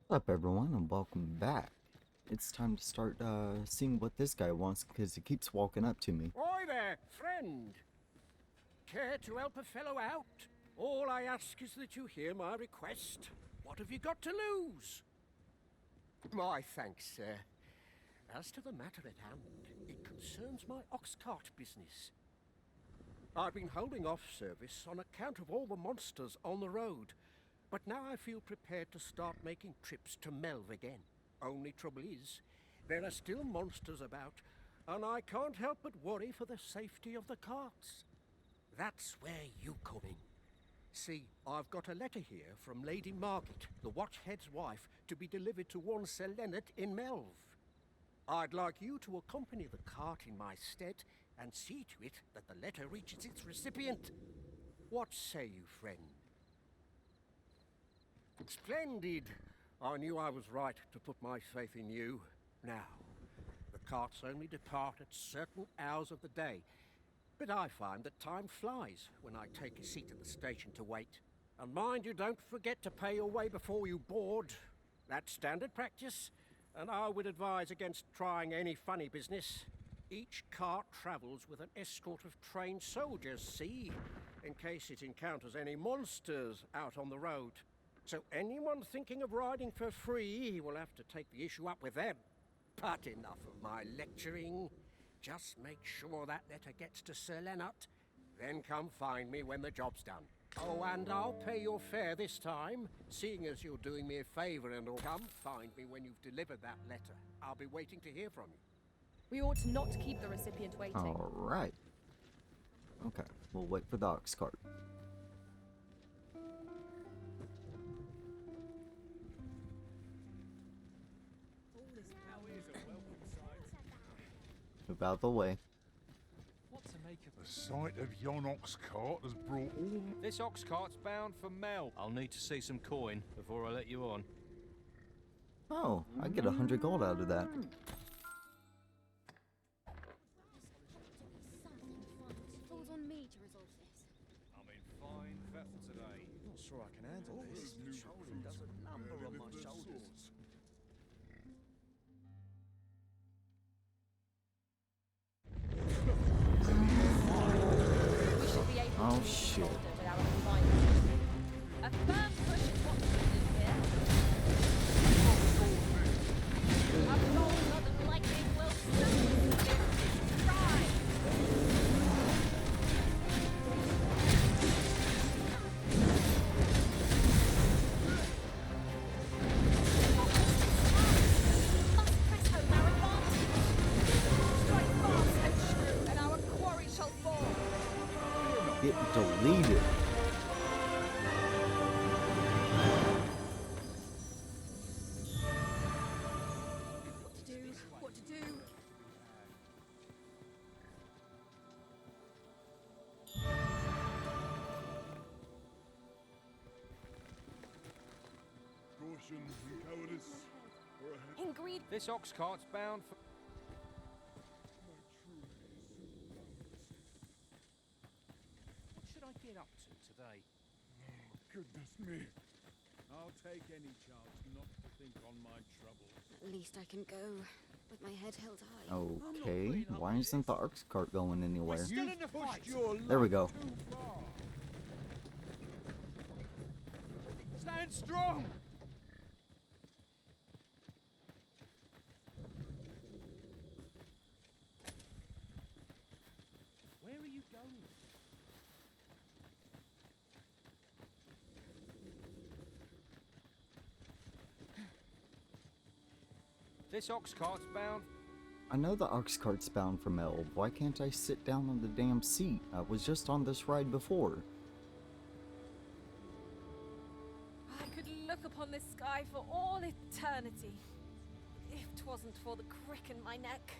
What's up, everyone, and welcome back. It's time to start seeing what this guy wants because he keeps walking up to me. Oi there, friend. Care to help a fellow out? All I ask is that you hear my request. What have you got to lose? My thanks, sir. As to the matter at hand, it concerns my ox cart business. I've been holding off service on account of all the monsters on the road, but now I feel prepared to start making trips to Melve again. Only trouble is, there are still monsters about, and I can't help but worry for the safety of the carts. That's where you come in. See, I've got a letter here from Lady Margaret, the watchhead's wife, to be delivered to one Sir Leonard in Melve. I'd like you to accompany the cart in my stead and see to it that the letter reaches its recipient. What say you, friend? Splendid! I knew I was right to put my faith in you. Now, the carts only depart at certain hours of the day, but I find that time flies when I take a seat at the station to wait. And mind you, don't forget to pay your way before you board. That's standard practice, and I would advise against trying any funny business. Each cart travels with an escort of trained soldiers, see, in case it encounters any monsters out on the road. So anyone thinking of riding for free will have to take the issue up with them. But enough of my lecturing. Just make sure that letter gets to Sir Leonard, then come find me when the job's done. Oh, and I'll pay your fare this time, seeing as you're doing me a favour and all. Come find me when you've delivered that letter. I'll be waiting to hear from you. We ought not to keep the recipient waiting. Alright. Okay, we'll wait for the ox cart. Move out of the way. What to make of The sight of yon ox cart has brought all... this ox cart's bound for Mel. I'll need to see some coin before I let you on. Oh, I get 100 gold out of that. Falls on me to resolve this. I'm in fine fettle today. Not sure I can handle this. The children does a number on my shoulders. We should be able Oh, to move shit. the shoulder without confinement. A firm push is what's needed here. A bolt of lightning will soon give its stride. Must press home our advantage. Strike fast and true, and our quarry shall fall. Get deleted. What to do? Caution and cowardice. Or a head Ingrid, This ox cart's bound for... What should I get up to today? goodness me. I'll take any chance not to think on my troubles. At least I can go with my head held high. Okay, why isn't the ox cart going anywhere? Still in the Pushed fight. your There we luck go. too far. Stand strong! Where are you going? This ox cart's bound. I know the ox cart's bound for Melve. Why can't I sit down on the damn seat? I was just on this ride before. I could look upon this sky for all eternity, if 'twasn't for the crick in my neck.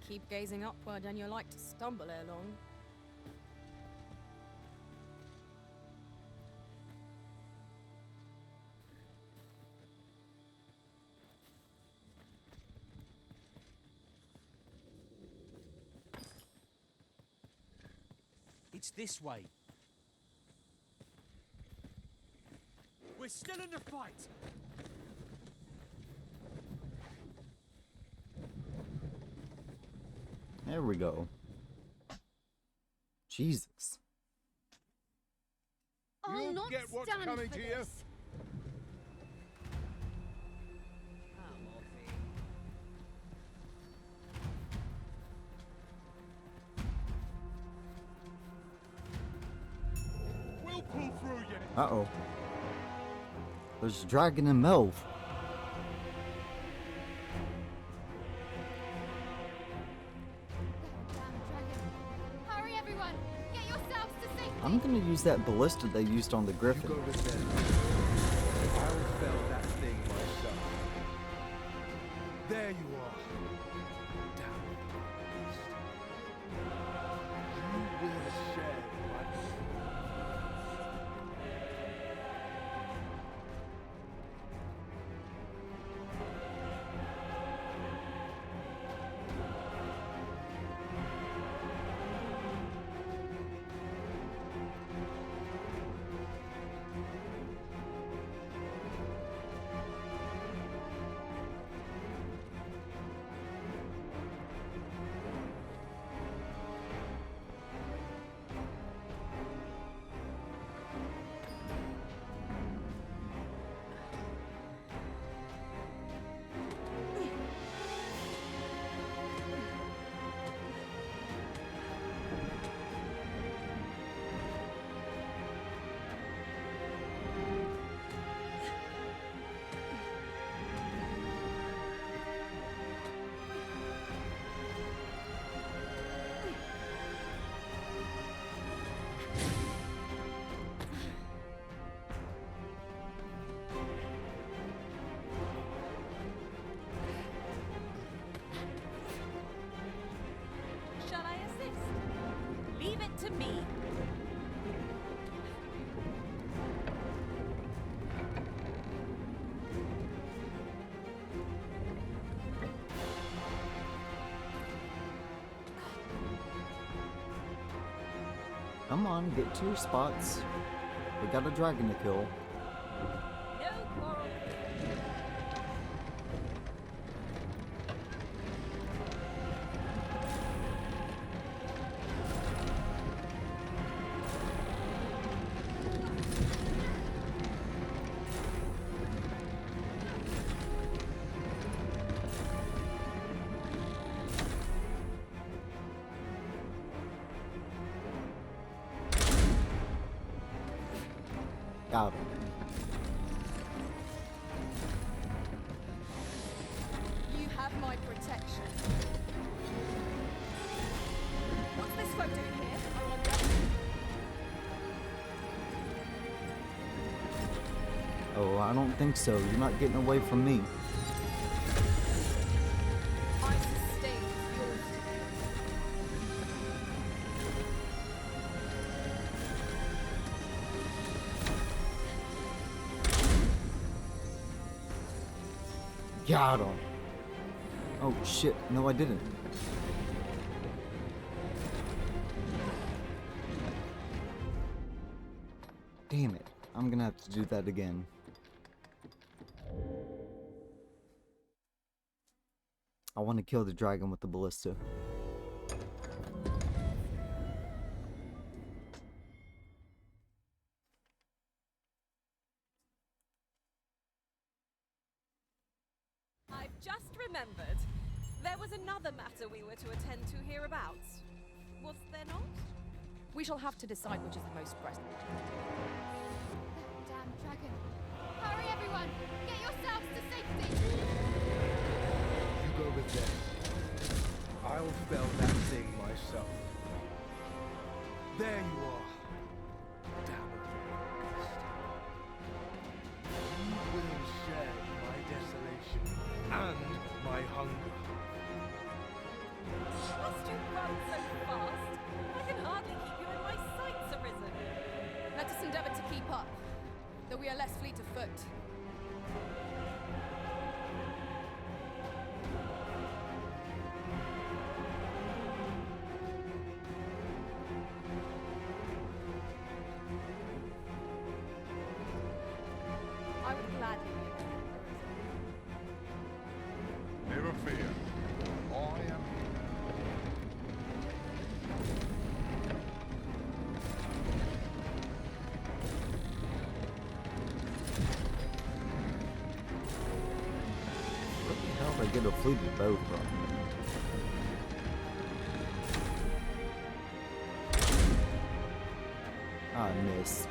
Keep gazing upward and you're like to stumble ere long. It's this way. We're still in the fight. There we go. Jesus. I'll You not get what's stand coming for to you. this. We'll pull through yet. Uh-oh. There's a dragon in Melve. Damn dragon. Hurry, everyone! Get yourselves to safety! I'm gonna use that ballista they used on the griffin. Go with them. I'll fell that thing myself. There you are. Damn beast. You will share my Shall I assist? Leave it to me. Come on, get to your spots. We got a dragon to kill. No quarrel. Got him. You have my protection. What's this folk doing here, I wonder? Oh, I don't think so. You're not getting away from me. I sustain yours. Got him. Oh shit, no I didn't. Damn it, I'm gonna have to do that again. I want to kill the dragon with the ballista. I've just remembered. There was another matter we were to attend to hereabouts. Was there not? We shall have to decide which is the most pressing. Damn dragon. Hurry, everyone! Get yourselves to safety! You go with them. I'll fell that thing myself. There you are. Damn beast. You will share my desolation and my hunger. Must you run so fast? I can hardly keep you in my sights, Arisen. Let us endeavour to keep up, though we are less fleet of foot. I would gladly be of help, Arisen. Never fear. I am How did I get a fluted bow from? I missed.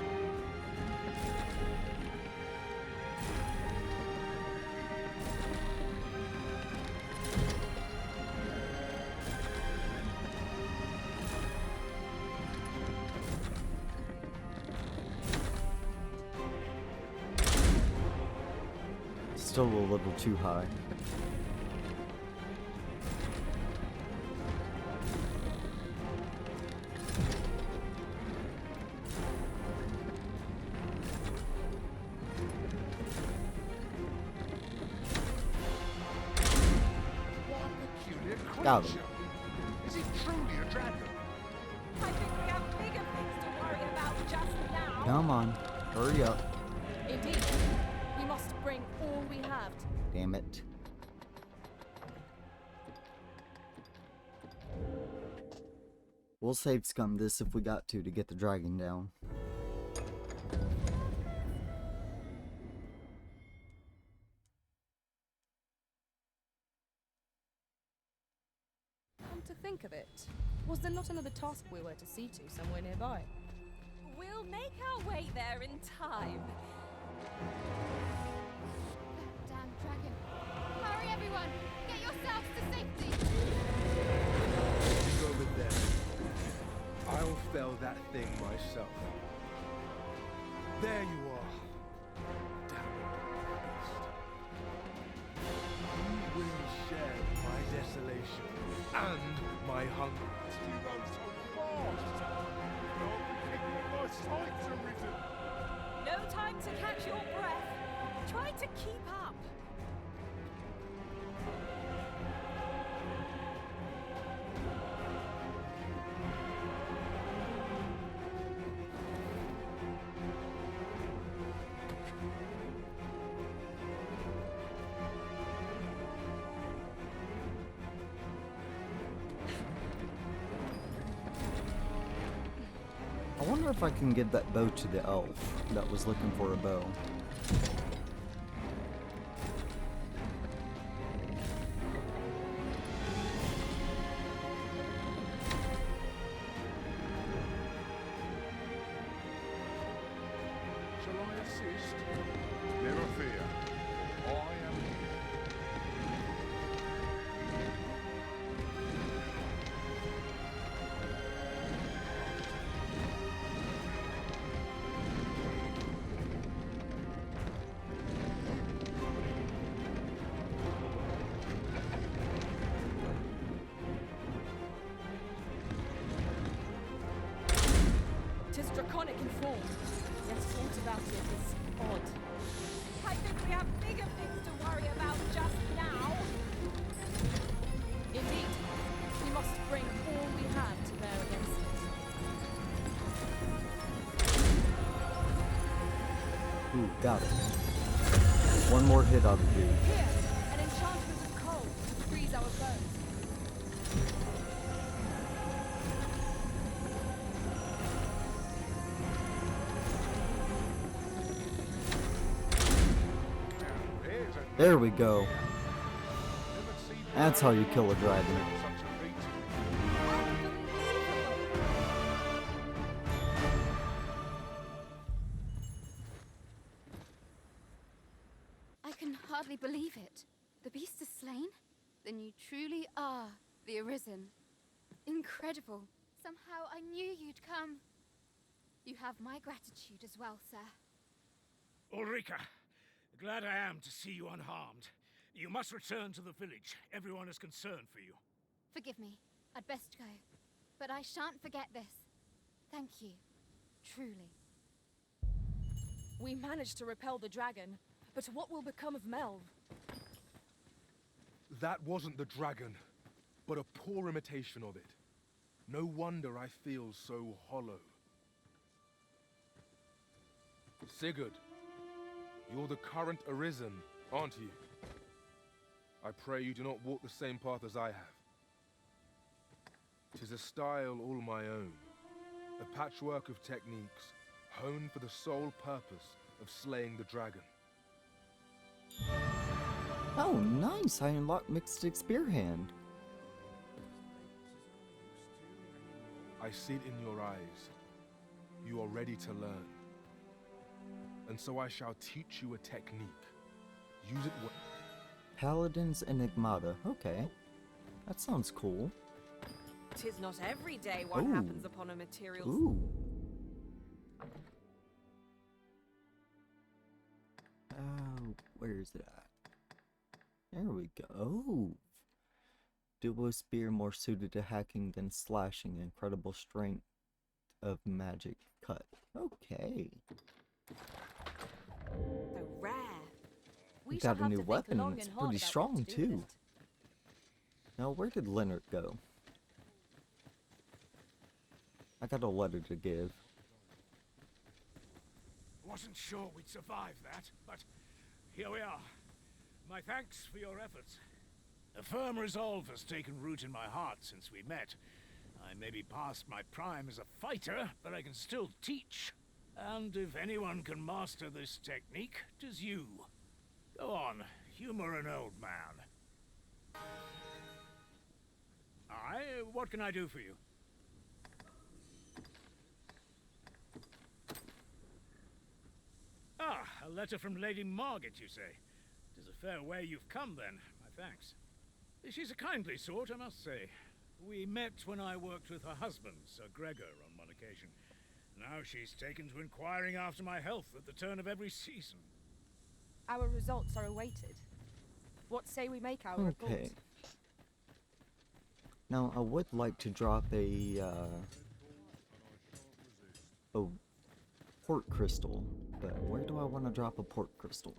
Still a little too high. What a peculiar Got creature. him. Is it truly a dragon? I think we have bigger things to worry about just now. Come on, hurry up. Indeed. We must bring all we have. Damn it. We'll save scum this if we got to get the dragon down. Come to think of it, was there not another task we were to see to somewhere nearby? We'll make our way there in time. That damn dragon. Hurry, everyone! Get yourselves to safety! You go with them. I'll fell that thing myself. There you are. Damn beast. You will share my desolation and my hunger. You go so fast. Not thinking my sights are risen. No time to catch your breath. Try to keep up. I wonder if I can give that bow to the elf that was looking for a bow. Shall I assist? Never fear. I am here. Tis draconic in form, yet thought about it is odd. I think we have bigger things to worry about just now. Indeed, we must bring all we have to bear against it. Ooh, got it. One more hit ought to do. Here, an enchantment of cold to freeze our bones. Here's a There we go. never seen That's how you kill a dragon. such a feat. I can hardly believe it. The beast is slain? Then you truly are the Arisen. Incredible. Somehow I knew you'd come. You have my gratitude as well, sir. Ulrika, glad I am to see you unharmed. You must return to the village. Everyone is concerned for you. Forgive me. I'd best go. But I shan't forget this. Thank you. Truly. We managed to repel the dragon, but what will become of Melve? That wasn't the dragon, but a poor imitation of it. No wonder I feel so hollow. Sigurd, you're the current Arisen, aren't you? I pray you do not walk the same path as I have. 'Tis a style all my own, a patchwork of techniques, honed for the sole purpose of slaying the dragon. Oh, nice! I unlocked Mystic Spear Hand. I see it in your eyes. You are ready to learn. And so I shall teach you a technique. Use it well. Paladin's Enigmata. Okay. That sounds cool. 'Tis not every day one Ooh. happens upon a material. Ooh. Oh, where is it at? There we go. Oh. Duo spear more suited to hacking than slashing. Incredible strength of magic cut. Okay. Though rare. We Got shall a have new to think weapon. long It's and hard pretty about strong what to do with too. it. Now, where did Leonard go? I got a letter to give. Wasn't sure we'd survive that, but here we are. My thanks for your efforts. A firm resolve has taken root in my heart since we met. I may be past my prime as a fighter, but I can still teach. And if anyone can master this technique, 'tis you. Go on, humor an old man. Aye, what can I do for you? Ah, a letter from Lady Margaret, you say? 'Tis a fair way you've come, then. My thanks. She's a kindly sort, I must say. We met when I worked with her husband, Sir Gregor, on one occasion. Now she's taken to inquiring after my health at the turn of every season. Our results are awaited. What say we make our Okay. report? Now, I would like to drop a port crystal, but where do I want to drop a port crystal?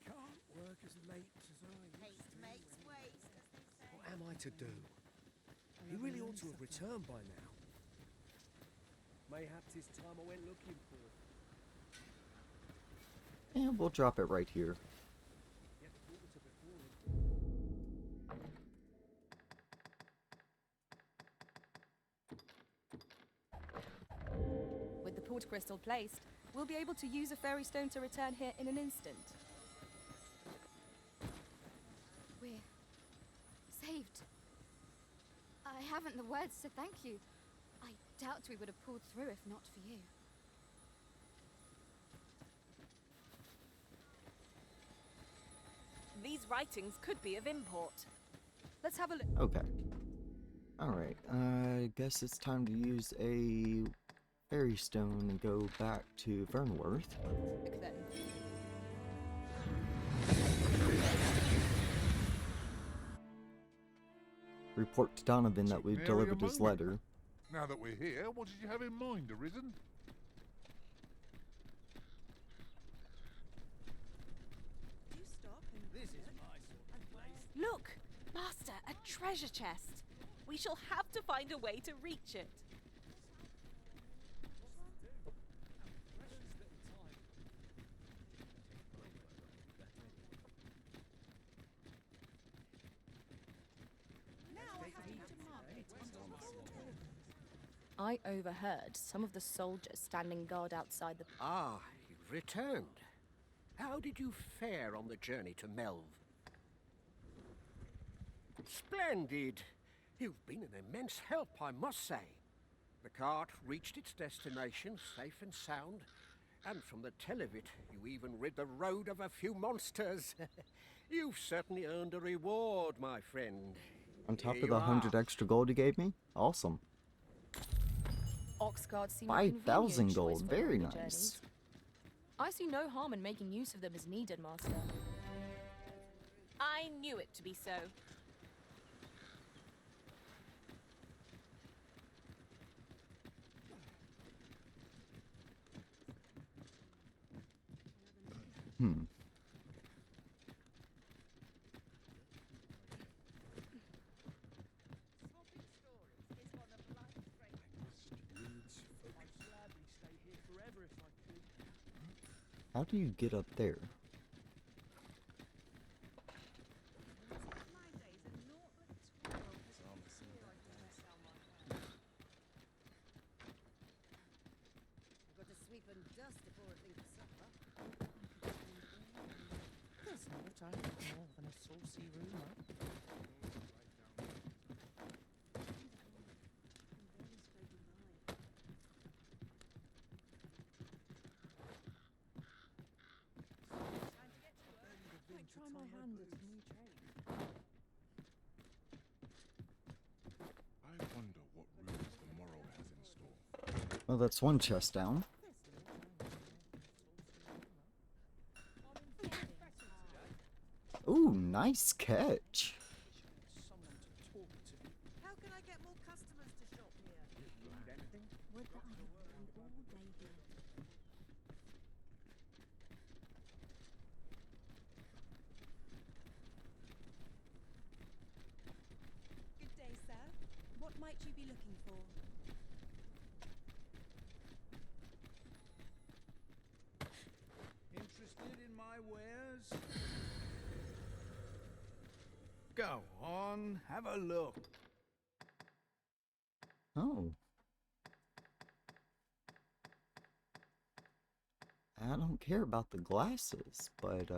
Can't work as late as I used to. What am I to do? He really ought to have returned by now. Mayhaps it's time I went looking for him. And we'll drop it right here. With the port crystal placed, we'll be able to use a fairy stone to return here in an instant. We're saved. I haven't the words to thank you. I doubt we would have pulled through if not for you. These writings could be of import. Let's have a look. Okay. Alright, I guess it's time to use a fairy stone and go back to Vernworth. Look then. Report to Donovan that we've Nary a delivered his moment. letter. Now that we're here, what did you have in mind, Arisen? Look! Master, a treasure chest! We shall have to find a way to reach it. I overheard some of the soldiers standing guard outside the... Ah, you've returned. How did you fare on the journey to Melve? Splendid! You've been an immense help, I must say. The cart reached its destination safe and sound, and from the tell of it, you even rid the road of a few monsters. You've certainly earned a reward, my friend. On top Here of the you 100 are. extra gold you gave me? Awesome. Oxguards seem 5,000 gold, very nice. I see no harm in making use of them as needed, Master. I knew it to be so. How do you get up there? time more than a saucy rumour. Might try my hand at a new trade. I wonder what rules the morrow has in store. Well, that's one chest down. Ooh, nice catch. How can I get more customers to shop here? Need anything? Would that I could spend all day here. Good day, sir. What might you be looking for? Interested in my wares? Go on, have a look. Oh. I don't care about the glasses, but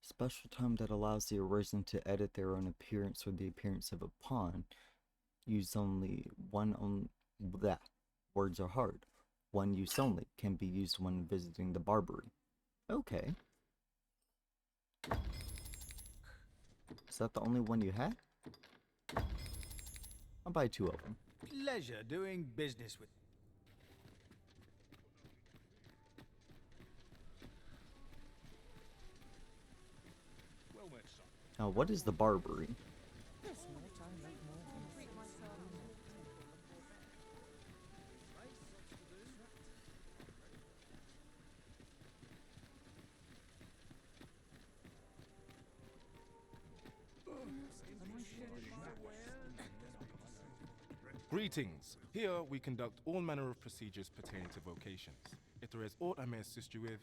special time that allows the Arisen to edit their own appearance or the appearance of a pawn. Use only one on that. Words are hard. One use only can be used when visiting the Barbary. Okay. Is that the only one you had? I'll buy 2 of them. Pleasure doing business with. Well met, son. Now, what is the Barbary? Greetings. Here we conduct all manner of procedures pertaining to vocations. If there is aught I may assist you with,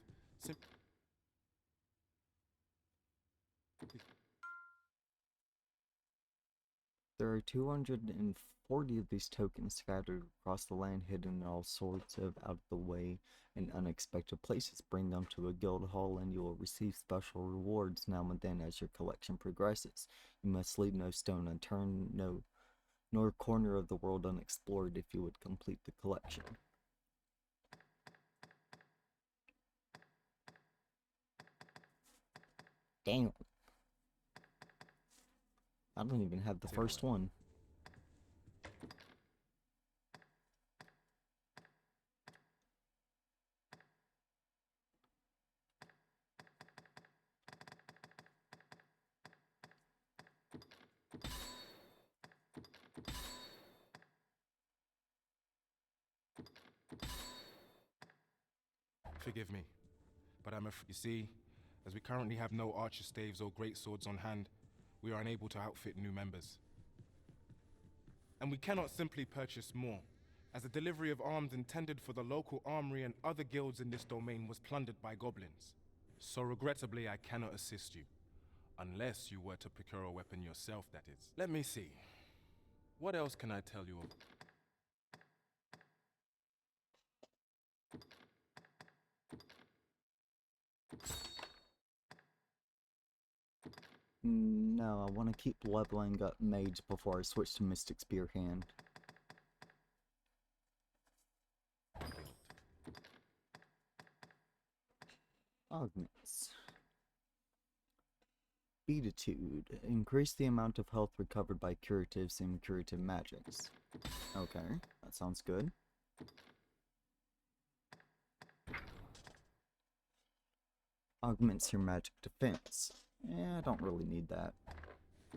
There are 240 of these tokens scattered across the land, hidden in all sorts of out-of-the-way and unexpected places. Bring them to a guild hall and you will receive special rewards now and then as your collection progresses. You must leave no stone unturned, nor corner of the world unexplored if you would complete the collection. Damn. I don't even have the first one. forgive me, but you see, as we currently have no archer staves or great swords on hand, we are unable to outfit new members. And we cannot simply purchase more, as the delivery of arms intended for the local armory and other guilds in this domain was plundered by goblins. So regrettably, I cannot assist you. Unless you were to procure a weapon yourself, that is. Let me see. What else can I tell you of? No, I want to keep leveling up Mage before I switch to Mystic Spear Hand. Augments. Beatitude. Increase the amount of health recovered by curatives and curative magics. Okay, that sounds good. Augments your magic defense. Yeah, I don't really need that.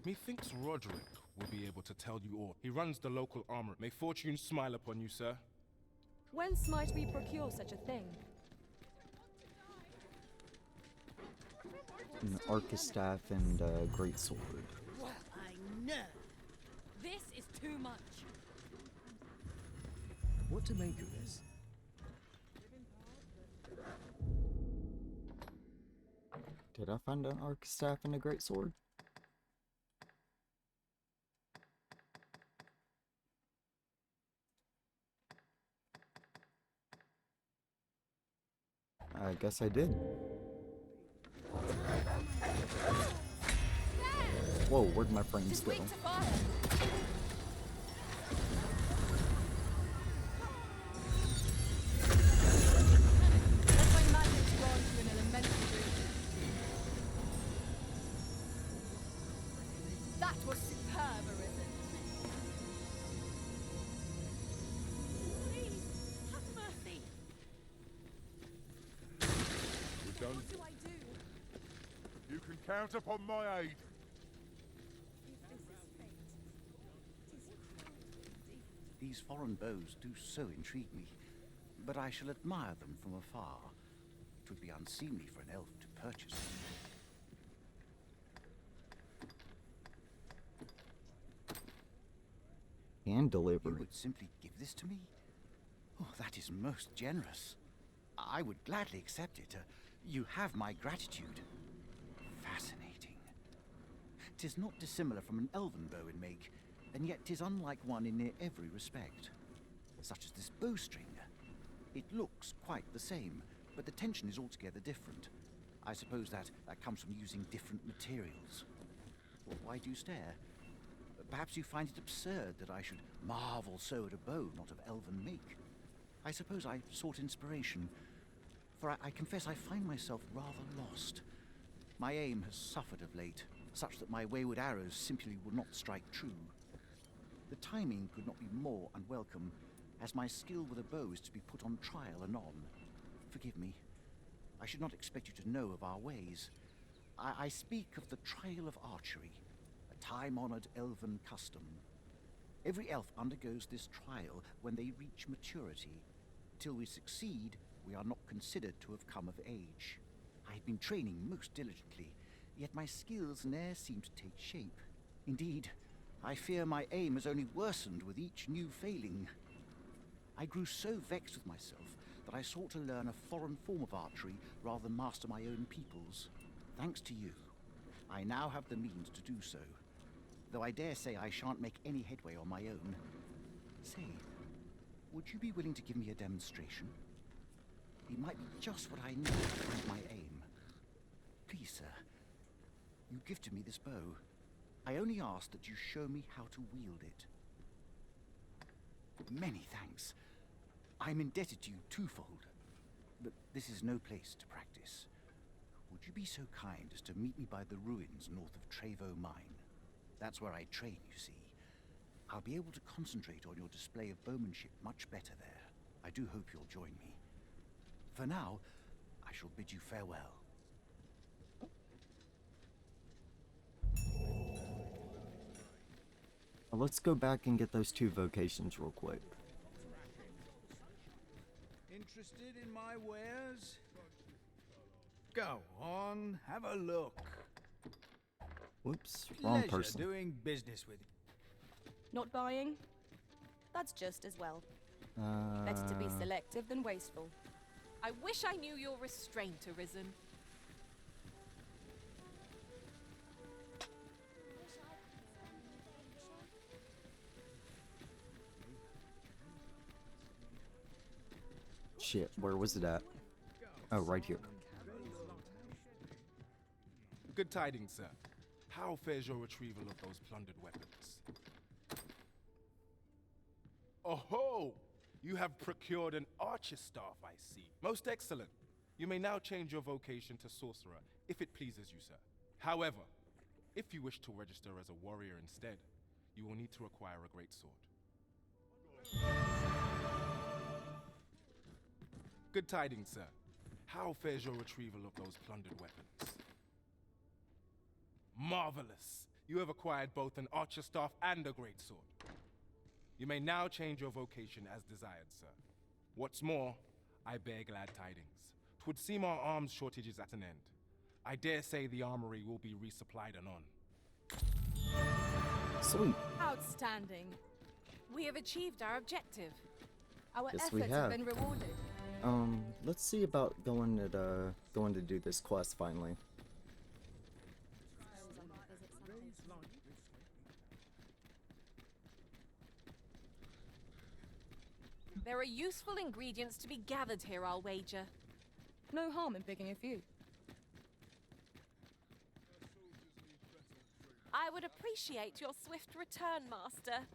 Methinks Roderick will be able to tell you all. He runs the local armor. May fortune smile upon you, sir. Whence might we procure such a thing? An Archistaff and a Great Sword. Well, I know. This is too much. What to make of this? Did I find an Archistaff and a Great Sword? I guess I did. Whoa, where'd my frames It's go? weak to fire. Let my magic go into an elemental room. That was superb, Arisen. Please, have mercy. We're done. What do I do? You can count upon my aid. If this is fate, it is cruel indeed. These foreign bows do so intrigue me, but I shall admire them from afar. It would be unseemly for an elf to purchase them. Hand delivery. You would simply give this to me? Oh, that is most generous. I would gladly accept it. You have my gratitude. Fascinating. 'Tis not dissimilar from an elven bow in make, and yet 'tis unlike one in near every respect. Such as this bowstring. It looks quite the same, but the tension is altogether different. I suppose that comes from using different materials. Well, why do you stare? Perhaps you find it absurd that I should marvel so at a bow not of elven make. I suppose I sought inspiration, for I confess I find myself rather lost. My aim has suffered of late, such that my wayward arrows simply will not strike true. The timing could not be more unwelcome, as my skill with a bow is to be put on trial anon. Forgive me. I should not expect you to know of our ways. I speak of the trial of archery, a time-honored elven custom. Every elf undergoes this trial when they reach maturity. Till we succeed, we are not considered to have come of age. I have been training most diligently, yet my skills ne'er seem to take shape. Indeed, I fear my aim has only worsened with each new failing. I grew so vexed with myself that I sought to learn a foreign form of archery rather than master my own people's. Thanks to you, I now have the means to do so, though I dare say I shan't make any headway on my own. Say, would you be willing to give me a demonstration? It might be just what I need to find my aim. Please, sir, you gifted me this bow. I only ask that you show me how to wield it. Many thanks. I'm indebted to you twofold, but this is no place to practice. Would you be so kind as to meet me by the ruins north of Trevo Mine? That's where I train, you see. I'll be able to concentrate on your display of bowmanship much better there. I do hope you'll join me. For now, I shall bid you farewell. Well, let's go back and get those 2 vocations real quick. Interested in my wares? Go on, have a look. Whoops, wrong Pleasure person. doing business with you. Not buying? That's just as well. Better to be selective than wasteful. I wish I knew your restraint, Arisen. Shit, where was it at? Oh, right here. Good tidings, sir. How fares your retrieval of those plundered weapons? Oh-ho! You have procured an archer staff, I see. Most excellent. You may now change your vocation to sorcerer, if it pleases you, sir. However, if you wish to register as a warrior instead, you will need to acquire a greatsword. Good tidings, sir. How fares your retrieval of those plundered weapons? Marvelous! You have acquired both an archer staff and a greatsword. You may now change your vocation as desired, sir. What's more, I bear glad tidings. 'Twould seem our arms shortage is at an end. I dare say the armory will be resupplied anon. Sweet. Outstanding. We have achieved our objective. Our Yes, we efforts have have. been rewarded. Let's see about going to do this quest finally. There are useful ingredients to be gathered here, I'll wager. No harm in picking a few. I would appreciate your swift return, Master.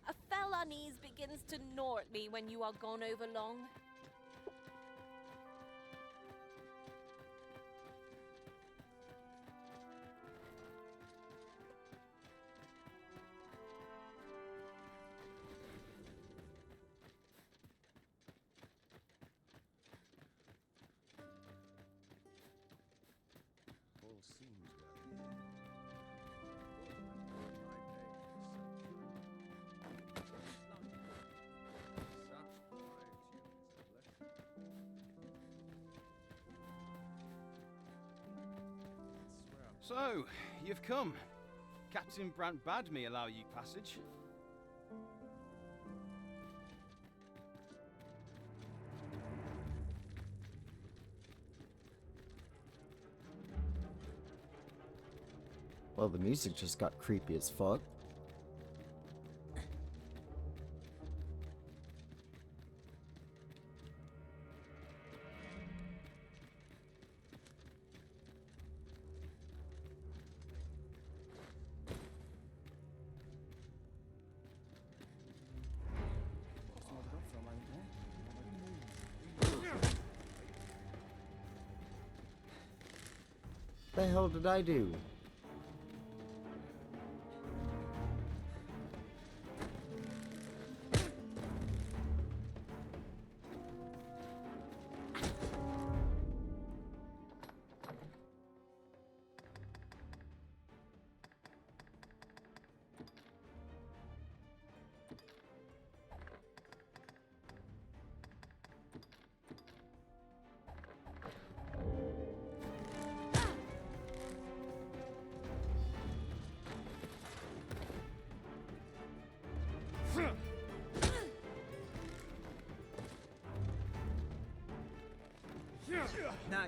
A fell unease begins to gnaw at me when you are gone over long. All seems well. So, you've come. Captain Brant bade me allow you passage. Well, the music just got creepy as fuck. The hell did I do? Now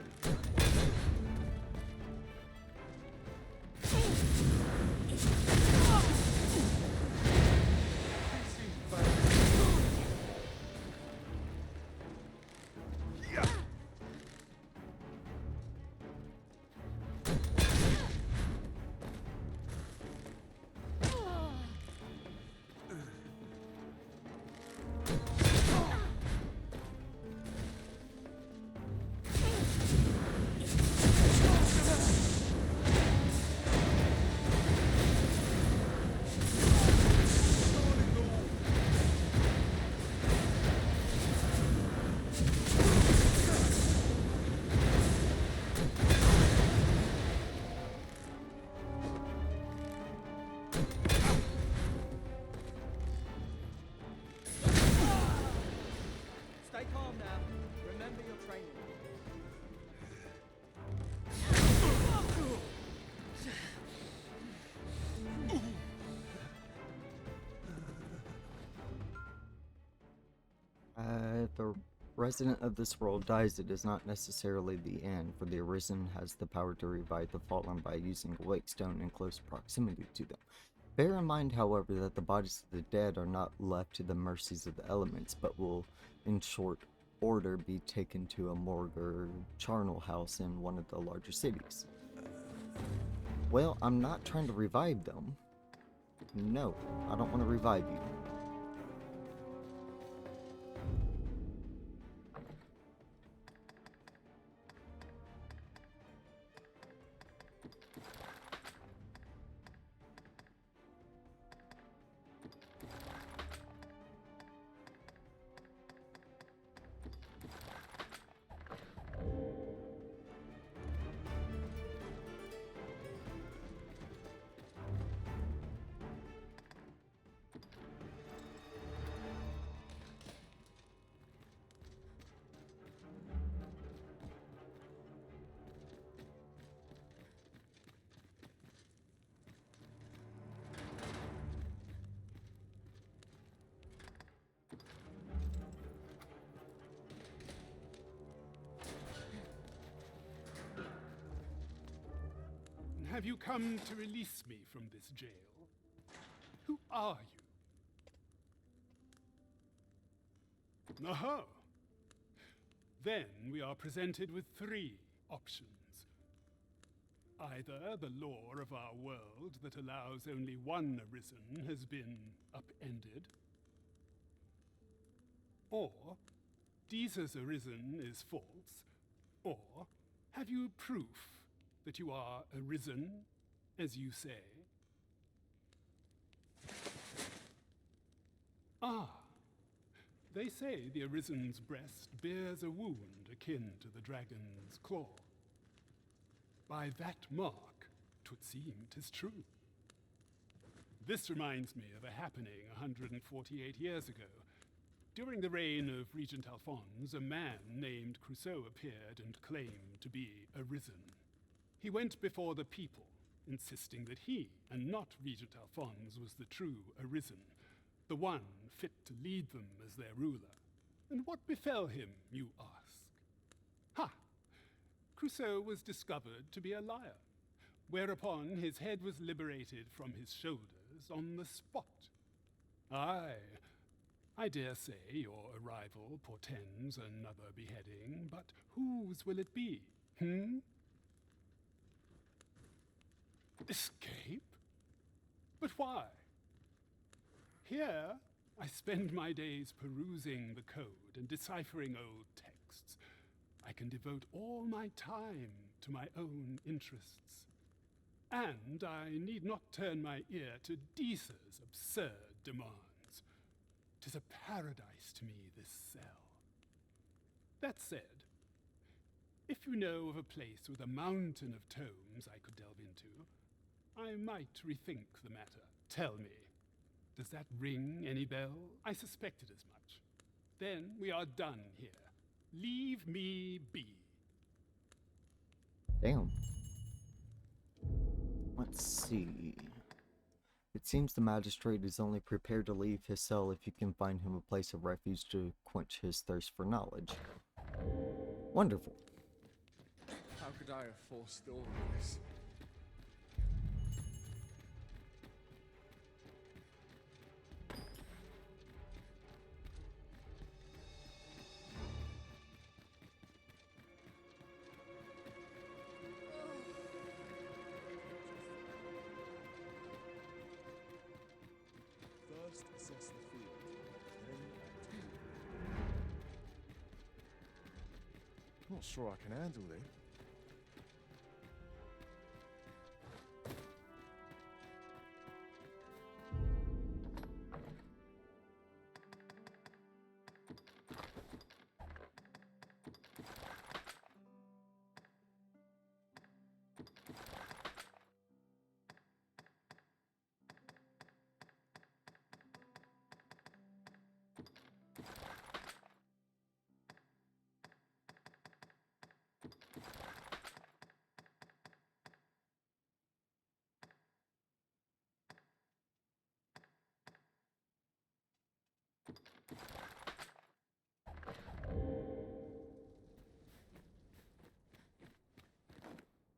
stay calm now. Remember your training. If a resident of this world dies, it is not necessarily the end, for the Arisen has the power to revive the fallen by using a wake stone in close proximity to them. Bear in mind, however, that the bodies of the dead are not left to the mercies of the elements, but will, in short order, be taken to a morgue or charnel house in one of the larger cities. Well, I'm not trying to revive them. No, I don't want to revive you. Have you come to release me from this jail? Who are you? Aha! Then we are presented with 3 options. Either the law of our world that allows only one Arisen has been upended, or Jesus Arisen is false, or have you proof that you are Arisen, as you say? Ah, they say the Arisen's breast bears a wound akin to the dragon's claw. By that mark, 'twould seem 'tis true. This reminds me of a happening 148 years ago. During the reign of Regent Alphonse, a man named Crusoe appeared and claimed to be Arisen. He went before the people, insisting that he, and not Regent Alphonse, was the true Arisen, the one fit to lead them as their ruler. And what befell him, you ask? Ha! Crusoe was discovered to be a liar, whereupon his head was liberated from his shoulders on the spot. Aye, I dare say your arrival portends another beheading, but whose will it be, Escape? But why? Here, I spend my days perusing the code and deciphering old texts. I can devote all my time to my own interests. And I need not turn my ear to Deesa's absurd demands. 'Tis a paradise to me, this cell. That said, if you know of a place with a mountain of tomes I could delve into, I might rethink the matter. Tell me, does that ring any bell? I suspected as much. Then we are done here. Leave me be. Damn. Let's see. It seems the magistrate is only prepared to leave his cell if you can find him a place of refuge to quench his thirst for knowledge. Wonderful. How could I have forestalled this? First assess the field, then act. Not sure I can handle this.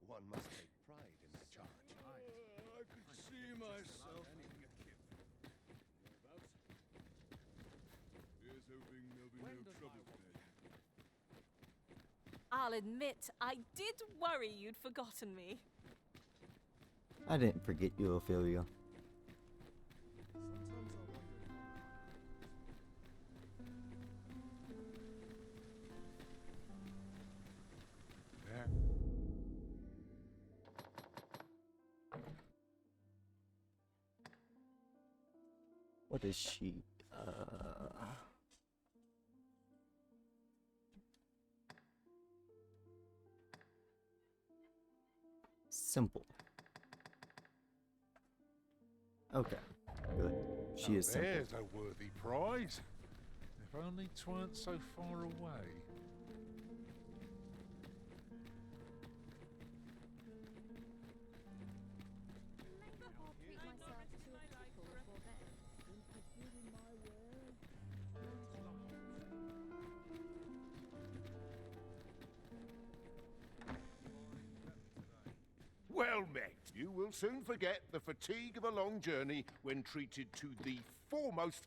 One must take pride in their charge. I could see myself. Here's hoping there'll be no trouble today. I'll admit, I did worry you'd forgotten me. I didn't forget you, Ophelia. What is she? Simple. Okay, good. She is simple. There's a worthy prize. If only 'tweren't so far away. Well met. You will soon forget the fatigue of a long journey when treated to the foremost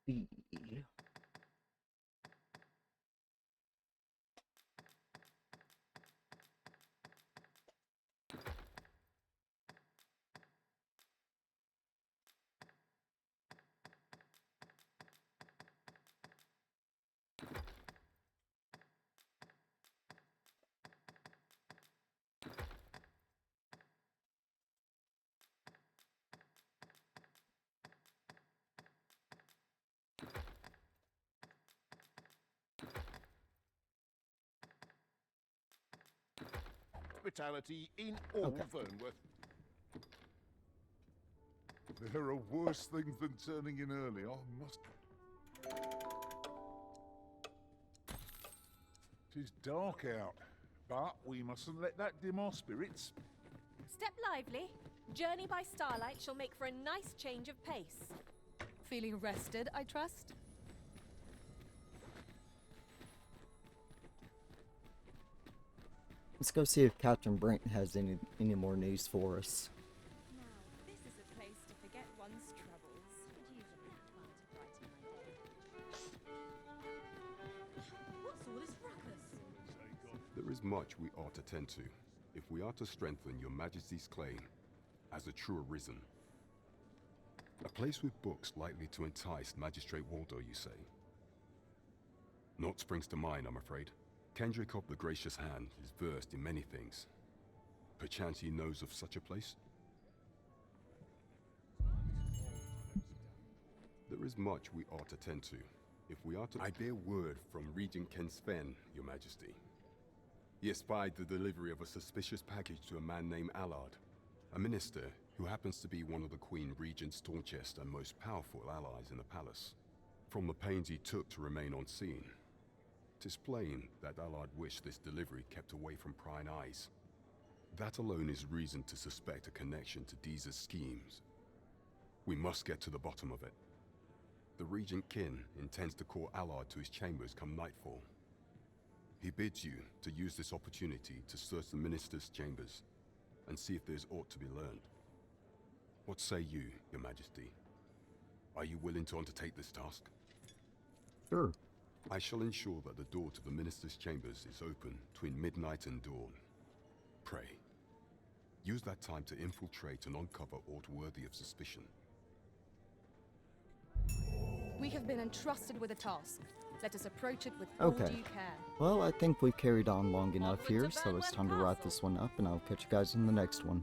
see. Hospitality in all Okay. Fernworth. There are worse things than turning in early, I must. It is dark out, but we mustn't let that dim our spirits. Step lively. Journey by starlight shall make for a nice change of pace. Feeling rested, I trust? Let's go see if Captain Brent has any more news for us. Now, this is a place to forget one's troubles. What's all this ruckus? There is much we ought to tend to, if we are to strengthen your Majesty's claim as a true Arisen. A place with books likely to entice Magistrate Waldo, you say? Naught springs to mind, I'm afraid. Kendrick of the Gracious Hand is versed in many things. Perchance he knows of such a place? There is much we ought to tend to, if we are to— I bear word from Regent Ken Sven, your Majesty. He espied the delivery of a suspicious package to a man named Allard, a minister who happens to be one of the Queen Regent's staunchest and most powerful allies in the palace. From the pains he took to remain on scene, 'tis plain that Allard wished this delivery kept away from prying eyes. That alone is reason to suspect a connection to Deeza's schemes. We must get to the bottom of it. The Regent Kin intends to call Allard to his chambers come nightfall. He bids you to use this opportunity to search the minister's chambers and see if there's aught to be learned. What say you, your Majesty? Are you willing to undertake this task? Sure. I shall ensure that the door to the minister's chambers is open between midnight and dawn. Pray, use that time to infiltrate and uncover aught worthy of suspicion. We have been entrusted with a task. Let us approach it with all Okay. due care. Well, I think we've carried on long enough here, so it's time to wrap this one up, and I'll catch you guys in the next one.